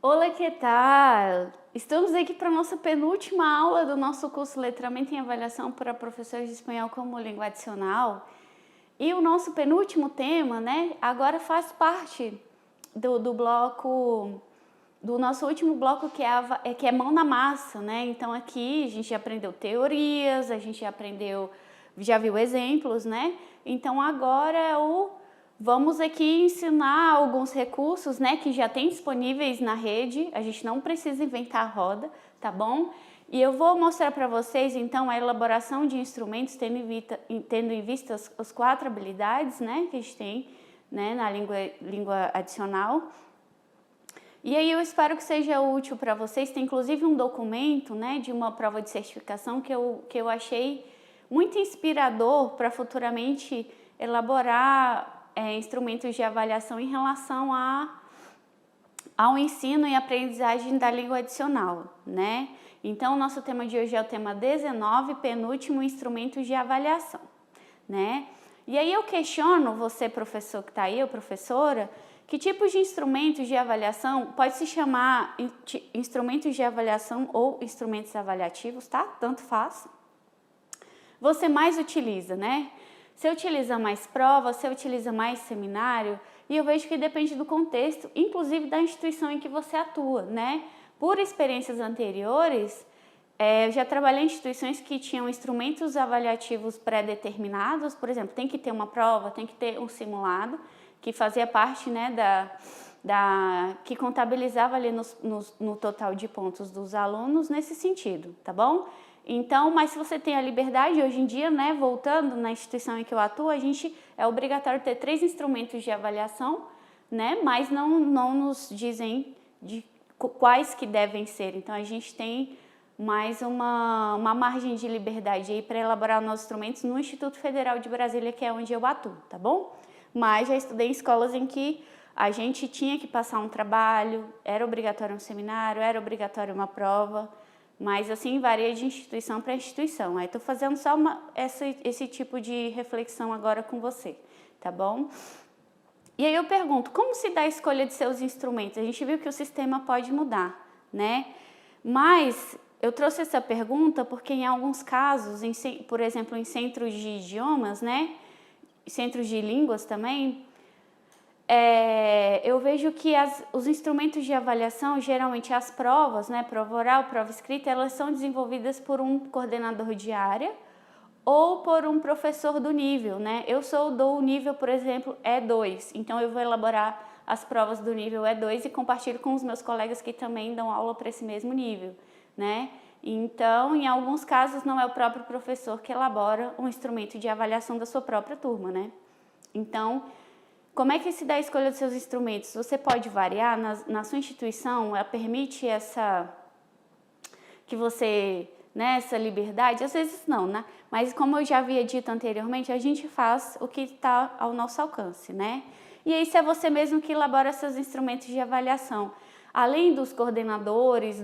Olá, que tal? Estamos aqui para a nossa penúltima aula do nosso curso Letramento em Avaliação para professores de espanhol como língua adicional. E o nosso penúltimo tema, né, agora faz parte do bloco, do nosso último bloco que é mão na massa, né? Então aqui a gente já aprendeu teorias, a gente já viu exemplos, né? Então agora vamos aqui ensinar alguns recursos, né, que já tem disponíveis na rede, a gente não precisa inventar a roda, tá bom? E eu vou mostrar para vocês, então, a elaboração de instrumentos tendo em vista as 4 habilidades, né, que a gente tem, né, na língua adicional. E aí eu espero que seja útil para vocês. Tem inclusive um documento, né, de uma prova de certificação que eu achei muito inspirador para futuramente elaborar instrumentos de avaliação em relação ao ensino e aprendizagem da língua adicional, né? Então, o nosso tema de hoje é o tema 19, penúltimo, instrumentos de avaliação, né? E aí eu questiono você, professor que está aí, ou professora, que tipos de instrumentos de avaliação pode se chamar instrumentos de avaliação ou instrumentos avaliativos, tá? Tanto faz. Você mais utiliza, né? Você utiliza mais prova, você utiliza mais seminário, e eu vejo que depende do contexto, inclusive da instituição em que você atua, né? Por experiências anteriores, eu já trabalhei em instituições que tinham instrumentos avaliativos pré-determinados, por exemplo, tem que ter uma prova, tem que ter um simulado, que fazia parte, né, que contabilizava ali no total de pontos dos alunos nesse sentido, tá bom? Então, mas se você tem a liberdade, hoje em dia, né, voltando na instituição em que eu atuo, é obrigatório ter 3 instrumentos de avaliação, né, mas não nos dizem de quais que devem ser. Então, a gente tem mais uma margem de liberdade aí para elaborar nossos instrumentos no Instituto Federal de Brasília, que é onde eu atuo, tá bom? Mas já estudei em escolas em que a gente tinha que passar um trabalho, era obrigatório um seminário, era obrigatório uma prova, mas assim varia de instituição para instituição. Aí estou fazendo só esse tipo de reflexão agora com você, tá bom? E aí eu pergunto, como se dá a escolha de seus instrumentos? A gente viu que o sistema pode mudar, né? Mas eu trouxe essa pergunta porque em alguns casos, por exemplo, em centros de idiomas, né? Centros de línguas também, eu vejo que os instrumentos de avaliação, geralmente as provas, né, prova oral, prova escrita, elas são desenvolvidas por um coordenador de área ou por um professor do nível, né? Eu sou do nível, por exemplo, E2, então eu vou elaborar as provas do nível E2 e compartilho com os meus colegas que também dão aula para esse mesmo nível, né? Então, em alguns casos, não é o próprio professor que elabora um instrumento de avaliação da sua própria turma, né? Então, como é que se dá a escolha dos seus instrumentos? Você pode variar, na sua instituição, ela permite que você, né, essa liberdade? Às vezes não, né? Mas como eu já havia dito anteriormente, a gente faz o que está ao nosso alcance, né? E isso é você mesmo que elabora seus instrumentos de avaliação. Além dos coordenadores,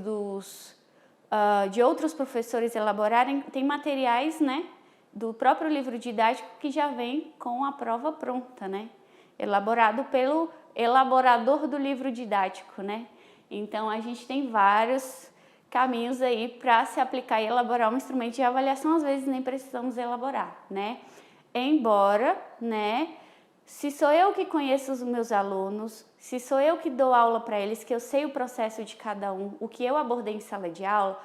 de outros professores elaborarem, tem materiais, né, do próprio livro didático que já vem com a prova pronta, né? Elaborado pelo elaborador do livro didático, né? Então, a gente tem vários caminhos aí para se aplicar e elaborar um instrumento de avaliação, às vezes nem precisamos elaborar, né? Embora, né, se sou eu que conheço os meus alunos, se sou eu que dou aula para eles, que eu sei o processo de cada um, o que eu abordei em sala de aula,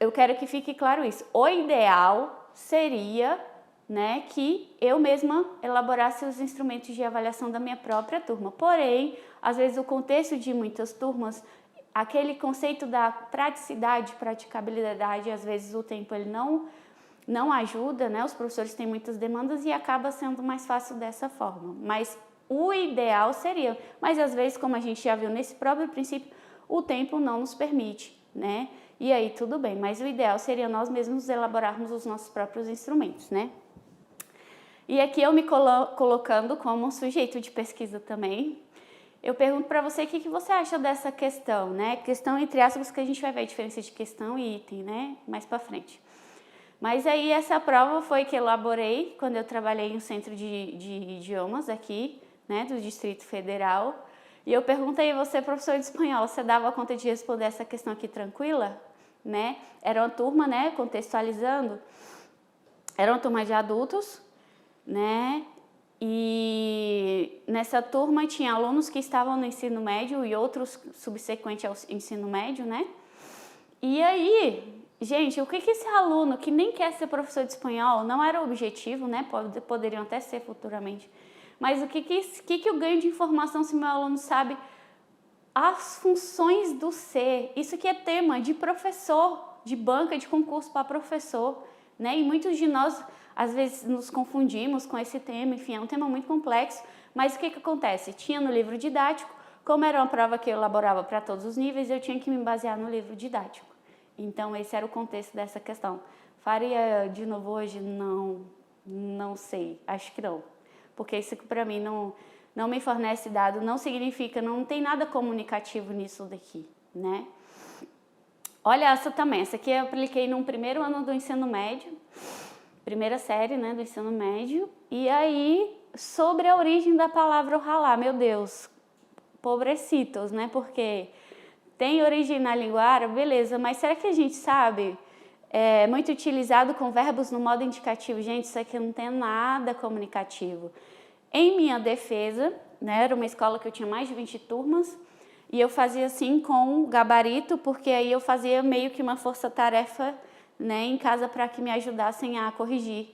eu quero que fique claro isso. O ideal seria, né, que eu mesma elaborasse os instrumentos de avaliação da minha própria turma. Porém, às vezes o contexto de muitas turmas, aquele conceito da praticidade, praticabilidade, às vezes o tempo ele não ajuda, né? Os professores têm muitas demandas e acaba sendo mais fácil dessa forma. Mas o ideal seria, mas às vezes, como a gente já viu nesse próprio princípio, o tempo não nos permite, né? E aí tudo bem, mas o ideal seria nós mesmos elaborarmos os nossos próprios instrumentos, né? E aqui eu me colocando como um sujeito de pesquisa também, eu pergunto para você o que você acha dessa questão, né? Questão entre aspas, que a gente vai ver a diferença de questão e item, né? Mais para frente. Mas aí essa prova foi que elaborei quando eu trabalhei em um centro de idiomas aqui, né? Do Distrito Federal. E eu perguntei, você, professor de espanhol, você dava conta de responder essa questão aqui tranquila? Né? Era uma turma, né, contextualizando, era uma turma de adultos, né? E nessa turma tinha alunos que estavam no ensino médio e outros subsequentes ao ensino médio, né? E aí, gente, o que esse aluno que nem quer ser professor de espanhol, não era o objetivo, né? Poderiam até ser futuramente, mas o que eu ganho de informação se meu aluno sabe as funções do ser? Isso aqui é tema de professor, de banca de concurso para professor, né? E muitos de nós, às vezes, nos confundimos com esse tema, enfim, é um tema muito complexo, mas o que acontece? Tinha no livro didático, como era uma prova que eu elaborava para todos os níveis, eu tinha que me basear no livro didático. Então, esse era o contexto dessa questão. Faria de novo hoje? Não sei, acho que não. Porque isso para mim não me fornece dado, não significa, não tem nada comunicativo nisso daqui, né? Olha essa também, essa aqui eu apliquei no primeiro ano do ensino médio, primeira série, né, do ensino médio, e aí, sobre a origem da palavra ralar, meu Deus, pobrecitos, né, porque tem origem na língua árabe, beleza, mas será que a gente sabe? É muito utilizado com verbos no modo indicativo. Gente, isso aqui não tem nada comunicativo. Em minha defesa, né, era uma escola que eu tinha mais de 20 turmas, e eu fazia assim com gabarito, porque aí eu fazia meio que uma força-tarefa, né, em casa para que me ajudassem a corrigir.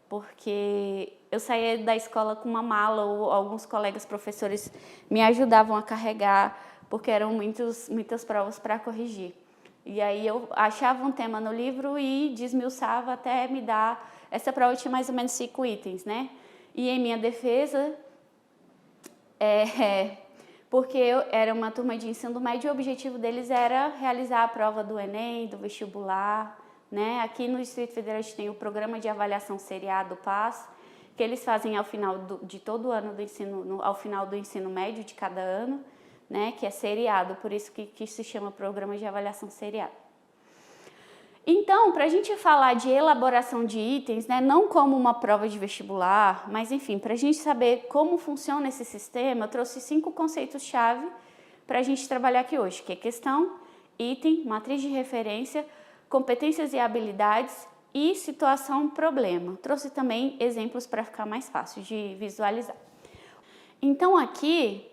Porque eu saía da escola com uma mala, ou alguns colegas professores me ajudavam a carregar, porque eram muitas provas para corrigir. E aí eu achava um tema no livro e desmiuçava até me dar... Essa prova tinha mais ou menos 5 itens, né? E em minha defesa, porque eu era uma turma de ensino médio, o objetivo deles era realizar a prova do Enem, do vestibular, né? Aqui no Distrito Federal a gente tem o programa de avaliação seriado PAS, que eles fazem ao final de todo ano do ensino, ao final do ensino médio de cada ano, né? Que é seriado, por isso que se chama programa de avaliação seriado. Então, para a gente falar de elaboração de itens, né, não como uma prova de vestibular, mas enfim, para a gente saber como funciona esse sistema, eu trouxe 5 conceitos-chave para a gente trabalhar aqui hoje, que é questão, item, matriz de referência, competências e habilidades e situação-problema. Trouxe também exemplos para ficar mais fácil de visualizar. Então, aqui,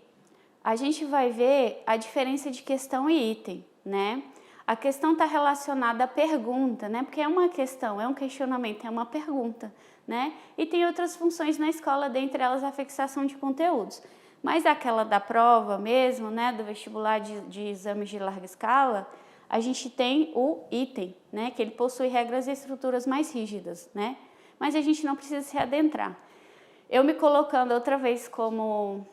a gente vai ver a diferença de questão e item, né? A questão está relacionada à pergunta, né? Porque é uma questão, é um questionamento, é uma pergunta, né? E tem outras funções na escola, dentre elas a fixação de conteúdos. Mas aquela da prova mesmo, né? Do vestibular de exames de larga escala, a gente tem o item, né? Que ele possui regras e estruturas mais rígidas, né? Mas a gente não precisa se adentrar. Eu me colocando outra vez como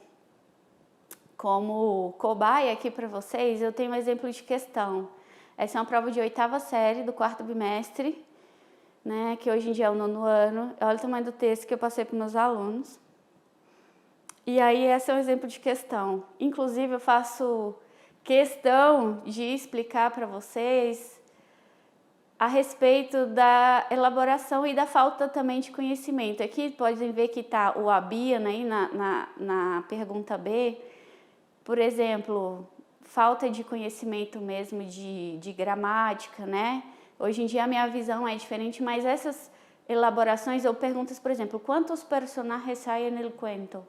cobaia aqui para vocês, eu tenho um exemplo de questão. Essa é uma prova de 8ª série do 4º bimestre, né, que hoje em dia é o 9º ano. Olha o tamanho do texto que eu passei para os meus alunos. E aí, esse é um exemplo de questão. Inclusive, eu faço questão de explicar para vocês a respeito da elaboração e da falta também de conhecimento. Aqui, podem ver que está o ABIA, né, na pergunta B. Por exemplo, falta de conhecimento mesmo de gramática, né? Hoje em dia a minha visão é diferente, mas essas elaborações ou perguntas, por exemplo, quantos personagens hay no cuento?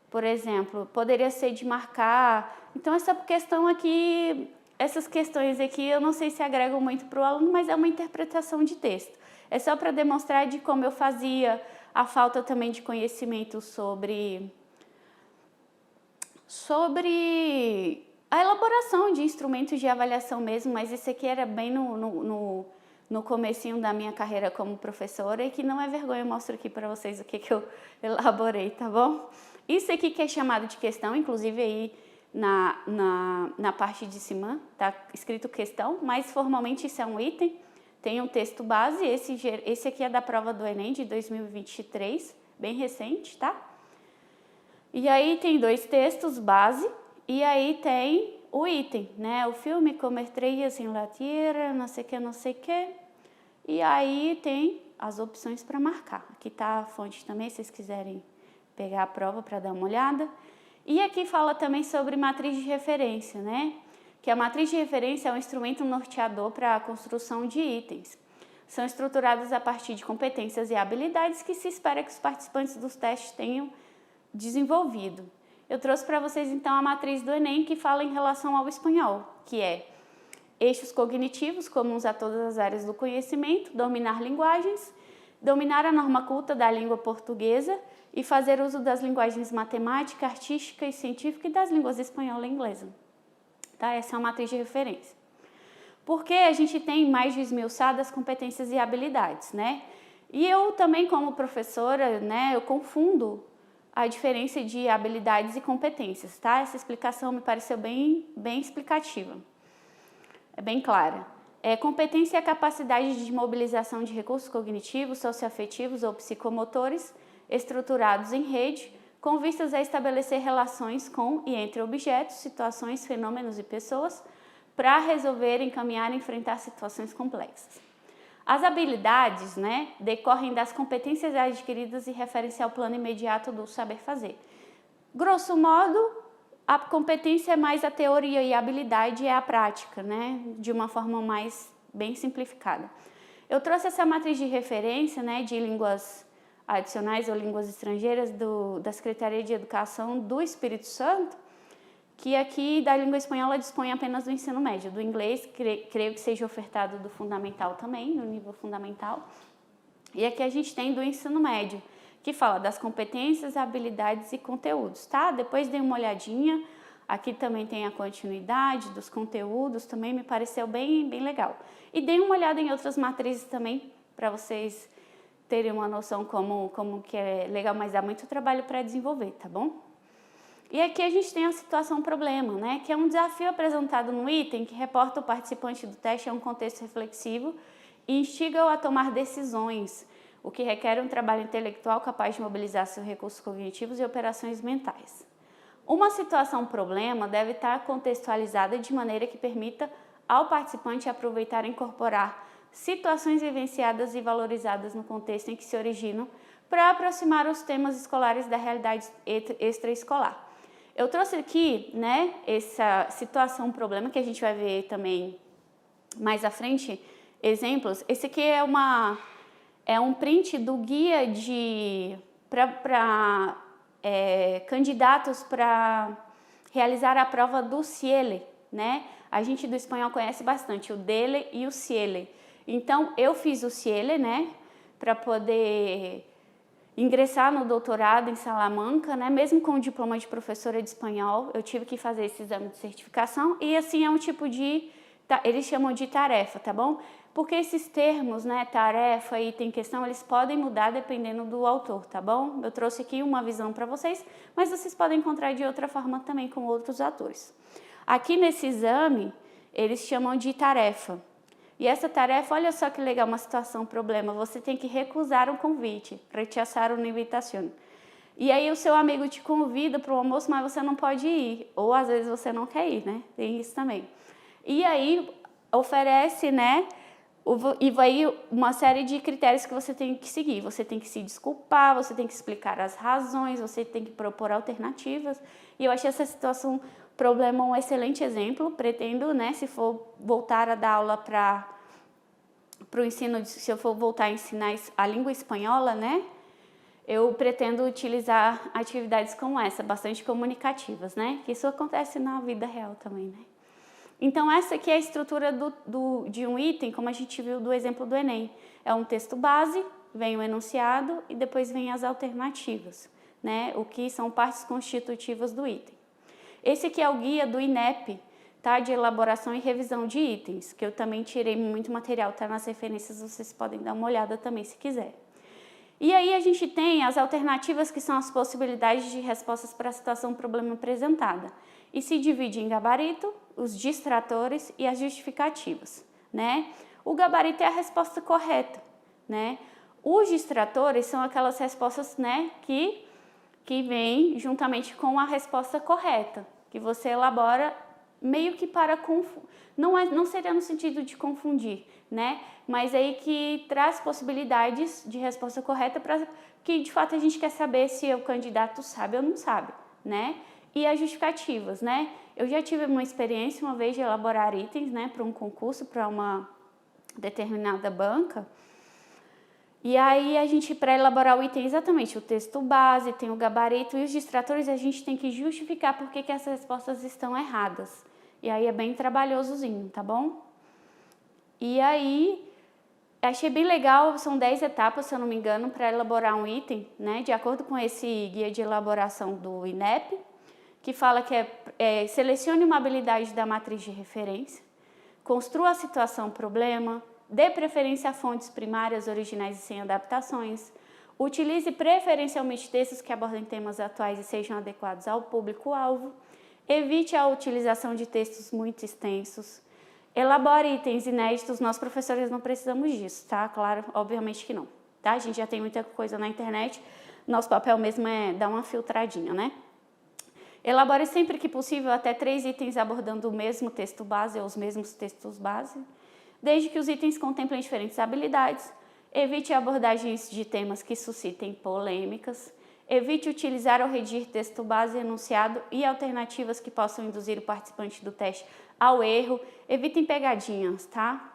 Por exemplo, poderia ser de marcar. Então, essa questão aqui, essas questões aqui, eu não sei se agregam muito para o aluno, mas é uma interpretação de texto. É só para demonstrar de como eu fazia, a falta também de conhecimento sobre a elaboração de instrumentos de avaliação mesmo, mas isso aqui era bem no comecinho da minha carreira como professora, e que não é vergonha, eu mostro aqui para vocês o que eu elaborei, tá bom? Isso aqui que é chamado de questão, inclusive aí na parte de cima tá escrito questão, mas formalmente isso é um item, tem um texto base, esse aqui é da prova do Enem de 2023, bem recente, tá? E aí tem 2 textos base, e aí tem o item, né? O filme Como Estrellas en la Tierra, não sei o que. E aí tem as opções para marcar. Aqui está a fonte também, se vocês quiserem pegar a prova para dar uma olhada. E aqui fala também sobre matriz de referência, né? Que a matriz de referência é um instrumento norteador para a construção de itens. São estruturados a partir de competências e habilidades que se espera que os participantes dos testes tenham desenvolvido. Eu trouxe para vocês então a matriz do Enem, que fala em relação ao espanhol, que é eixos cognitivos comuns a todas as áreas do conhecimento, dominar linguagens, dominar a norma culta da língua portuguesa e fazer uso das linguagens matemática, artística e científica e das línguas espanhola e inglesa. Tá? Essa é uma matriz de referência. Porque a gente tem mais esmiuçadas competências e habilidades, né? E eu também, como professora, né, eu confundo a diferença de habilidades e competências, tá? Essa explicação me pareceu bem explicativa, é bem clara. Competência é a capacidade de mobilização de recursos cognitivos, socioafetivos ou psicomotores estruturados em rede, com vistas a estabelecer relações com e entre objetos, situações, fenômenos e pessoas, para resolver, encaminhar e enfrentar situações complexas. As habilidades, né, decorrem das competências adquiridas e referem-se ao plano imediato do saber fazer. Grosso modo, a competência é mais a teoria e a habilidade é a prática, né, de uma forma mais bem simplificada. Eu trouxe essa matriz de referência, né, de línguas adicionais ou línguas estrangeiras da Secretaria de Educação do Espírito Santo, que aqui da língua espanhola dispõe apenas do ensino médio. Do inglês, creio que seja ofertado do fundamental também, no nível fundamental. E aqui a gente tem do ensino médio, que fala das competências, habilidades e conteúdos, tá? Depois dê uma olhadinha. Aqui também tem a continuidade dos conteúdos, também me pareceu bem legal. E dê uma olhada em outras matrizes também, para vocês terem uma noção como que é legal, mas dá muito trabalho para desenvolver, tá bom? E aqui a gente tem a situação problema, né? Que é um desafio apresentado no item que reporta o participante do teste a um contexto reflexivo e instiga-o a tomar decisões, o que requer um trabalho intelectual capaz de mobilizar seus recursos cognitivos e operações mentais. Uma situação problema deve estar contextualizada de maneira que permita ao participante aproveitar e incorporar situações vivenciadas e valorizadas no contexto em que se originam para aproximar os temas escolares da realidade extraescolar. Eu trouxe aqui, né, essa situação problema que a gente vai ver também mais à frente, exemplos. Esse aqui é um print do guia para candidatos para realizar a prova do CIELE, né? A gente do espanhol conhece bastante o DELE e o CIELE. Então, eu fiz o CIELE, né, para poder ingressar no doutorado em Salamanca, né? Mesmo com o diploma de professora de espanhol, eu tive que fazer esse exame de certificação e assim é um tipo de, eles chamam de tarefa, tá bom? Porque esses termos, né, tarefa e item em questão, eles podem mudar dependendo do autor, tá bom? Eu trouxe aqui uma visão para vocês, mas vocês podem encontrar de outra forma também com outros autores. Aqui nesse exame, eles chamam de tarefa. E essa tarefa, olha só que legal, uma situação, problema, você tem que recusar um convite, rechazar uma invitação. E aí o seu amigo te convida para o almoço, mas você não pode ir, ou às vezes você não quer ir, né? Tem isso também. E aí oferece, né, e vai uma série de critérios que você tem que seguir. Você tem que se desculpar, você tem que explicar as razões, você tem que propor alternativas. E eu achei essa situação problema um excelente exemplo. Pretendo, né, se for voltar a dar aula para o ensino, se eu for voltar a ensinar a língua espanhola, né, eu pretendo utilizar atividades como essa, bastante comunicativas, né, que isso acontece na vida real também, né. Então, essa aqui é a estrutura de um item, como a gente viu do exemplo do Enem. É um texto base, vem o enunciado e depois vem as alternativas, né, o que são partes constitutivas do item. Esse aqui é o guia do INEP, tá? De elaboração e revisão de itens, que eu também tirei muito material, tá nas referências, vocês podem dar uma olhada também se quiser. E aí a gente tem as alternativas, que são as possibilidades de respostas para a situação problema apresentada. E se divide em gabarito, os distratores e as justificativas, né? O gabarito é a resposta correta, né? Os distratores são aquelas respostas, né, que vêm juntamente com a resposta correta, que você elabora meio que para confundir, não seria no sentido de confundir, né? Mas aí que traz possibilidades de resposta correta para que de fato a gente quer saber se o candidato sabe ou não sabe, né? E as justificativas, né? Eu já tive uma experiência uma vez de elaborar itens, né, para um concurso, para uma determinada banca. E aí a gente, para elaborar o item, exatamente, o texto base, tem o gabarito e os distratores, a gente tem que justificar por que essas respostas estão erradas. E aí é bem trabalhosozinho, tá bom? E aí, achei bem legal, são 10 etapas, se eu não me engano, para elaborar um item, né? De acordo com esse guia de elaboração do INEP, que fala que selecione uma habilidade da matriz de referência, construa a situação-problema, dê preferência a fontes primárias, originais e sem adaptações, utilize preferencialmente textos que abordem temas atuais e sejam adequados ao público-alvo, evite a utilização de textos muito extensos, elabore itens inéditos. Nós, professores, não precisamos disso, tá? Claro, obviamente que não, tá? A gente já tem muita coisa na internet, nosso papel mesmo é dar uma filtradinha, né? Elabore sempre que possível até 3 itens abordando o mesmo texto base ou os mesmos textos base, desde que os itens contemplem diferentes habilidades. Evite abordagens de temas que suscitem polêmicas. Evite utilizar ou redigir texto base, enunciado e alternativas que possam induzir o participante do teste ao erro. Evitem pegadinhas, tá?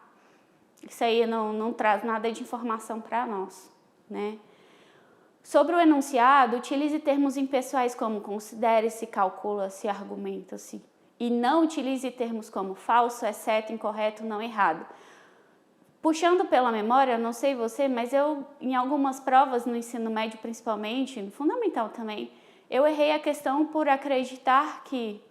Isso aí não traz nada de informação para nós, né? Sobre o enunciado, utilize termos impessoais como considere-se, calcula-se, argumenta-se. E não utilize termos como falso, exceto, incorreto, não errado. Puxando pela memória, não sei você, mas eu, em algumas provas no ensino médio principalmente, no fundamental também, eu errei a questão por acreditar que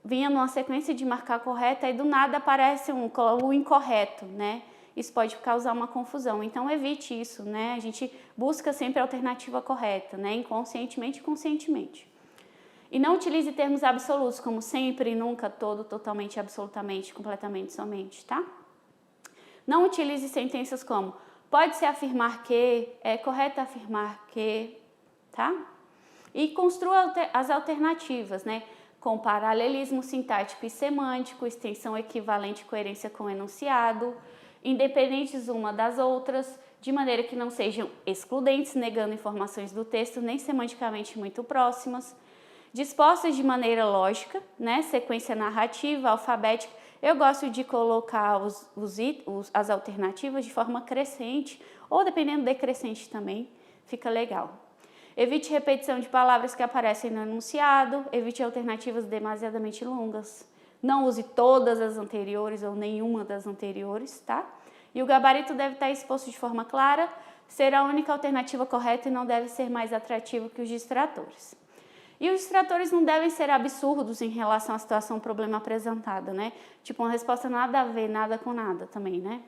vinha numa sequência de marcar correta e do nada aparece o incorreto, né? Isso pode causar uma confusão, então evite isso, né? A gente busca sempre a alternativa correta, né? Inconscientemente e conscientemente. E não utilize termos absolutos como sempre, nunca, todo, totalmente, absolutamente, completamente, somente, tá? Não utilize sentenças como pode-se afirmar que, é correto afirmar que, tá? E construa as alternativas, né? Com paralelismo sintático e semântico, extensão equivalente e coerência com o enunciado, independentes uma das outras, de maneira que não sejam excludentes, negando informações do texto, nem semanticamente muito próximas, dispostas de maneira lógica, né? Sequência narrativa, alfabética. Eu gosto de colocar as alternativas de forma crescente, ou dependendo decrescente também, fica legal. Evite repetição de palavras que aparecem no enunciado, evite alternativas demasiadamente longas. Não use todas as anteriores ou nenhuma das anteriores, tá? E o gabarito deve estar exposto de forma clara, ser a única alternativa correta e não deve ser mais atrativo que os distratores. E os distratores não devem ser absurdos em relação à situação, problema apresentada, né? Tipo uma resposta nada a ver, nada com nada também, né?